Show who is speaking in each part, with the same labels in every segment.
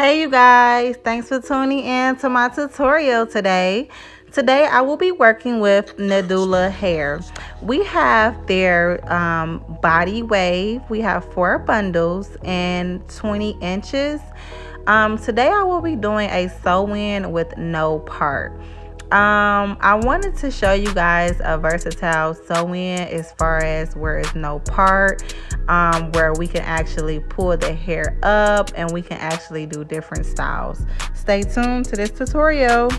Speaker 1: Hey you guys, thanks for tuning in to my tutorial today. Today I will be working with Nadula Hair. We have their body wave. We have 4 bundles and 20 inches. Today I will be doing a sew-in with no part. I wanted to show you guys a versatile sew-in as far as where it's no part, where we can actually pull the hair up and we can actually do different styles. Stay tuned to this tutorial.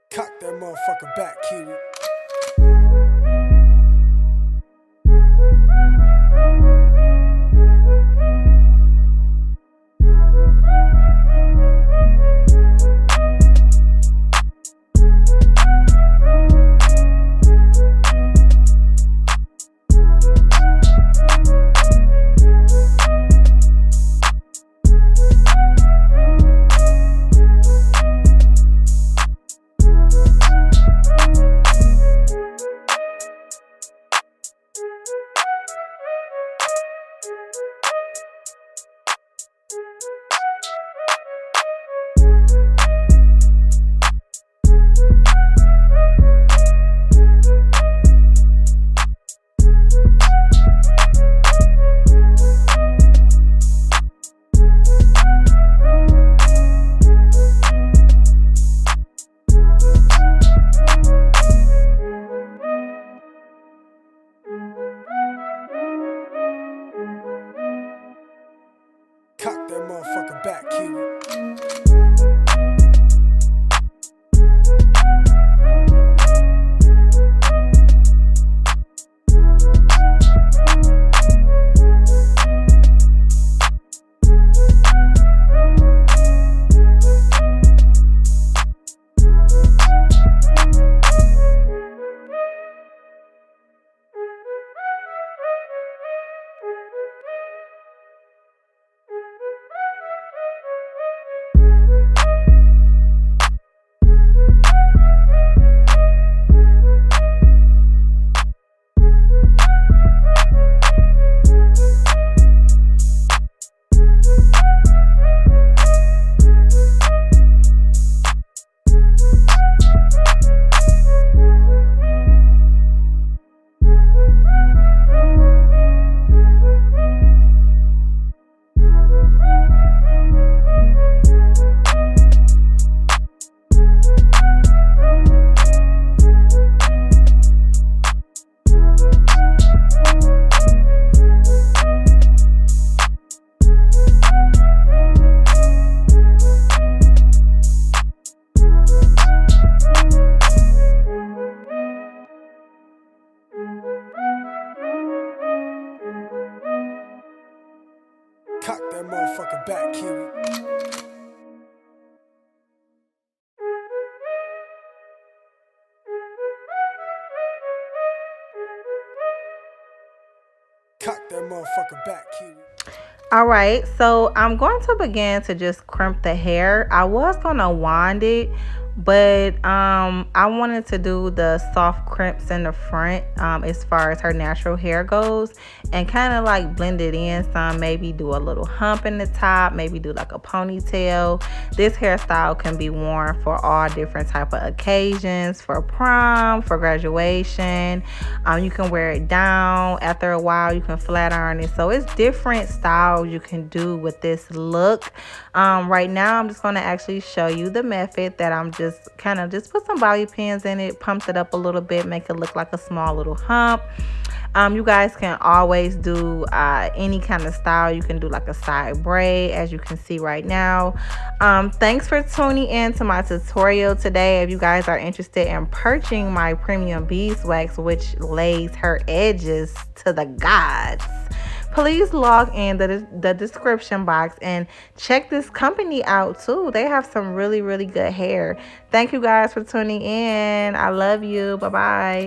Speaker 2: Cock that motherfucker back, Kiwi. Cock that motherfucker back, Kiwi.
Speaker 1: All right, so I'm going to begin to just crimp the hair. I was gonna wand it, but I wanted to do the soft crimps in the front, as far as her natural hair goes, and kind of like blend it in some. Maybe do a little hump in the top, maybe do like a ponytail. This hairstyle can be worn for all different type of occasions, for prom, for graduation. You can wear it down. After a while, you can flat iron it. So it's different styles you can do with this look. Right now, I'm just going to actually show you the method that I'm just just put some bobby pins in it, pumped it up a little bit, make it look like a small little hump. You guys can always do any kind of style. You can do like a side braid, as you can see right now. Thanks for tuning in to my tutorial today. If you guys are interested in purchasing my premium beeswax, which lays her edges to the gods, please log in the description box and check this company out too. They have some really, really good hair. Thank you guys for tuning in. I love you. Bye-bye.